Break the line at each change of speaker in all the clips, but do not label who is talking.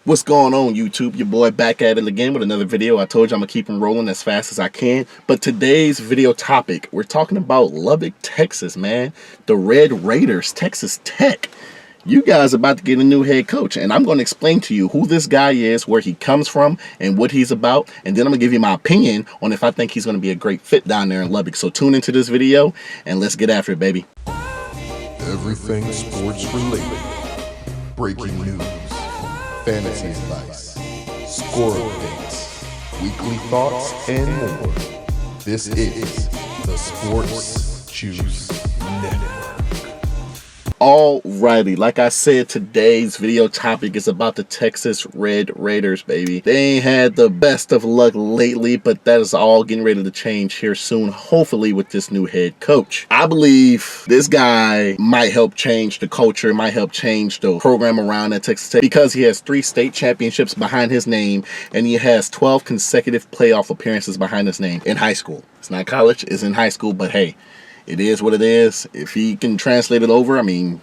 What's going on, YouTube? Your boy back at it again with another video. I told you I'm gonna keep them rolling as fast as I can. But today's video topic, we're talking about Lubbock, Texas, man. The Red Raiders, Texas Tech. You guys are about to get a new head coach, and I'm going to explain to you who this guy is, where he comes from, and what he's about. And then I'm going to give you my opinion on if I think he's going to be a great fit down there in Lubbock. So tune into this video, and let's get after it, baby.
Everything sports related. Breaking news. Fantasy advice, score updates, weekly thoughts, and more. This is the Sports Juice Network.
Alrighty, like I said, today's video topic is about the Texas Red Raiders, baby. They ain't had the best of luck lately, but that is all getting ready to change here soon, hopefully with this new head coach. I believe this guy might help change the culture, might help change the program around at Texas Tech, because he has 3 state championships behind his name, and he has 12 consecutive playoff appearances behind his name in high school. It's not college, it's in high school, but hey, it is what it is. If he can translate it over, I mean,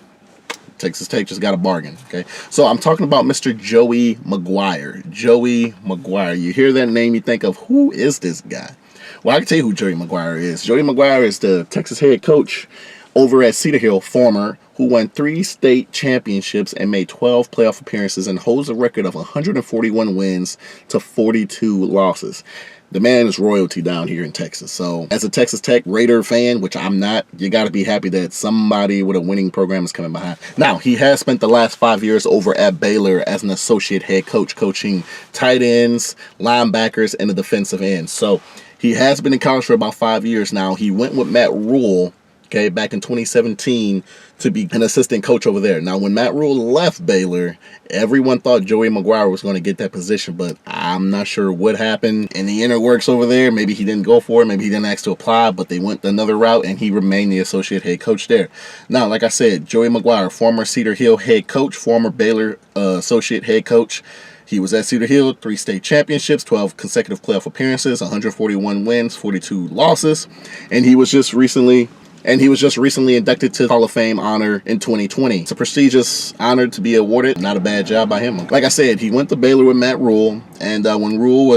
Texas Tech just got a bargain, okay? So I'm talking about Mr. Joey McGuire. Joey McGuire. You hear that name, you think of, who is this guy? Well, I can tell you who Joey McGuire is. Joey McGuire is the Texas head coach over at Cedar Hill, former, who won 3 state championships and made 12 playoff appearances and holds a record of 141 wins to 42 losses. The man is royalty down here in Texas. So as a Texas Tech Raider fan, which I'm not, you got to be happy that somebody with a winning program is coming behind. Now, he has spent the last 5 years over at Baylor as an associate head coach, coaching tight ends, linebackers, and the defensive end. So he has been in college for about 5 years now. He went with Matt Rule, okay, back in 2017 to be an assistant coach over there. Now, when Matt Rule left Baylor, everyone thought Joey McGuire was going to get that position, but I'm not sure what happened in the inner works over there. Maybe he didn't go for it. Maybe he didn't ask to apply, but they went another route, and he remained the associate head coach there. Now, like I said, Joey McGuire, former Cedar Hill head coach, former Baylor associate head coach. He was at Cedar Hill, 3 state championships, 12 consecutive playoff appearances, 141 wins, 42 losses, and he was just recently inducted to Hall of Fame honor in 2020. It's a prestigious honor to be awarded. Not a bad job by him. Like I said, he went to Baylor with Matt Rule, and when Rule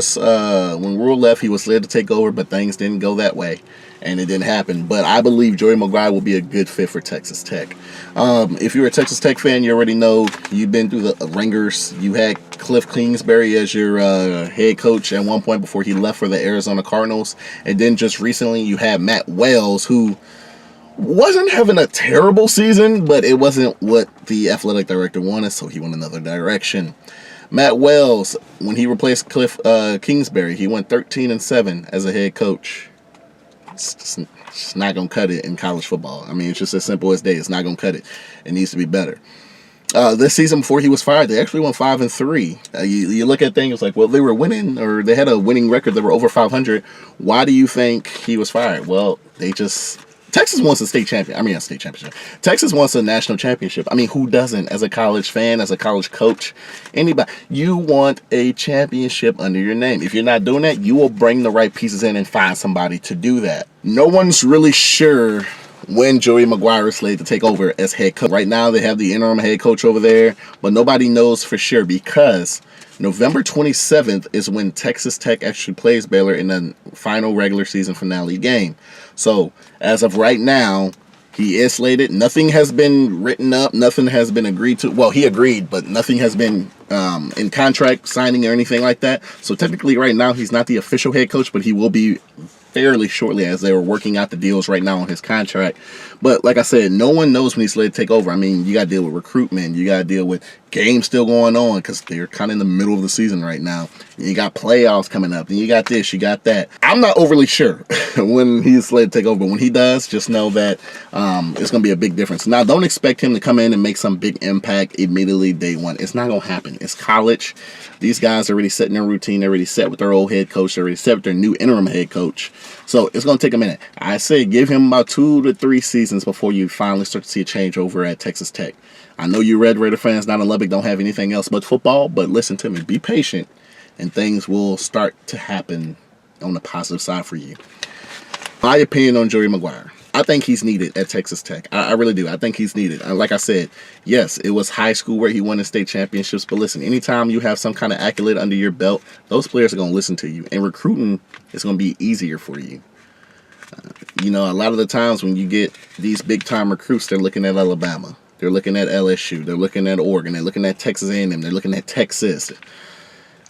left, he was led to take over, but things didn't go that way, and it didn't happen. But I believe Joey McGuire will be a good fit for Texas Tech. If you're a Texas Tech fan, you already know you've been through the ringers. You had Cliff Kingsbury as your head coach at one point before he left for the Arizona Cardinals, and then just recently you had Matt Wells, who wasn't having a terrible season, but it wasn't what the athletic director wanted, so he went another direction. Matt Wells, when he replaced Cliff Kingsbury, he went 13-7 as a head coach. It's not going to cut it in college football. I mean, it's just as simple as day. It's not going to cut it. It needs to be better. This season before he was fired, they actually went 5-3. You look at things like, well, they were winning, or they had a winning record. They were over 500. Why do you think he was fired? Well, Texas wants a state champion. I mean, a state championship. Texas wants a national championship. I mean, who doesn't? As a college fan, as a college coach, anybody. You want a championship under your name. If you're not doing that, you will bring the right pieces in and find somebody to do that. No one's really sure when Joey McGuire is slated to take over as head coach. Right now, they have the interim head coach over there, but nobody knows for sure, because November 27th is when Texas Tech actually plays Baylor in the final regular season finale game. So, as of right now, he is slated. Nothing has been written up. Nothing has been agreed to. Well, he agreed, but nothing has been in contract signing or anything like that. So, technically, right now, he's not the official head coach, but he will be fairly shortly, as they were working out the deals right now on his contract. But like I said, no one knows when he's slated to take over. I mean, you got to deal with recruitment. You got to deal with games still going on, because they're kind of in the middle of the season right now. You got playoffs coming up, and you got this, you got that. I'm not overly sure when he's slated to take over, but when he does, just know that it's going to be a big difference. Now, don't expect him to come in and make some big impact immediately day one. It's not going to happen. It's college. These guys are already setting their routine. They're already set with their old head coach. They're already set with their new interim head coach. So it's going to take a minute. I say give him about 2 to 3 seasons before you finally start to see a change over at Texas Tech. I know you Red Raider fans down in Lubbock don't have anything else but football, but listen to me. Be patient, and things will start to happen on the positive side for you. My opinion on Joey McGuire. I think he's needed at Texas Tech. I really do. I think he's needed. Like I said, yes, it was high school where he won the state championships. But listen, anytime you have some kind of accolade under your belt, those players are going to listen to you. And recruiting is going to be easier for you. You know, a lot of the times when you get these big-time recruits, they're looking at Alabama. They're looking at LSU. They're looking at Oregon. They're looking at Texas A&M. They're looking at Texas.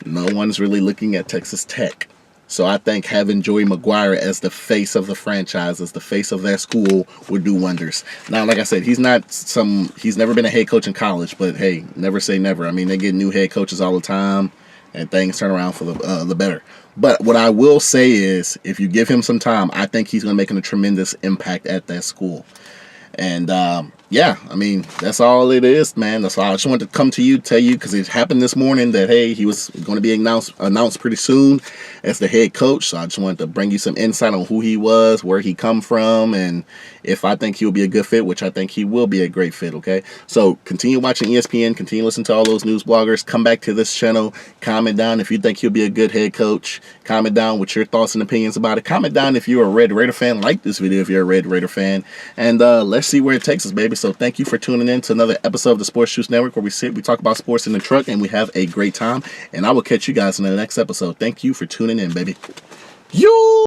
No one's really looking at Texas Tech. So I think having Joey McGuire as the face of the franchise, as the face of that school, would do wonders. Now, like I said, he's never been a head coach in college, but hey, never say never. I mean, they get new head coaches all the time, and things turn around for the better. But what I will say is, if you give him some time, I think he's going to make a tremendous impact at that school. And yeah, I mean, that's all it is, man. That's all. I just wanted to come to you, tell you, because it happened this morning that, hey, he was going to be announced pretty soon as the head coach. So I just wanted to bring you some insight on who he was, where he come from, and if I think he'll be a good fit, which I think he will be a great fit, okay? So continue watching ESPN, continue listening to all those news bloggers. Come back to this channel. Comment down if you think he'll be a good head coach. Comment down with your thoughts and opinions about it. Comment down if you're a Red Raider fan. Like this video if you're a Red Raider fan. And let's see where it takes us, baby. So thank you for tuning in to another episode of the Sports Juice Network, where we talk about sports in the truck, and we have a great time. And I will catch you guys in the next episode. Thank you for tuning in, baby. You.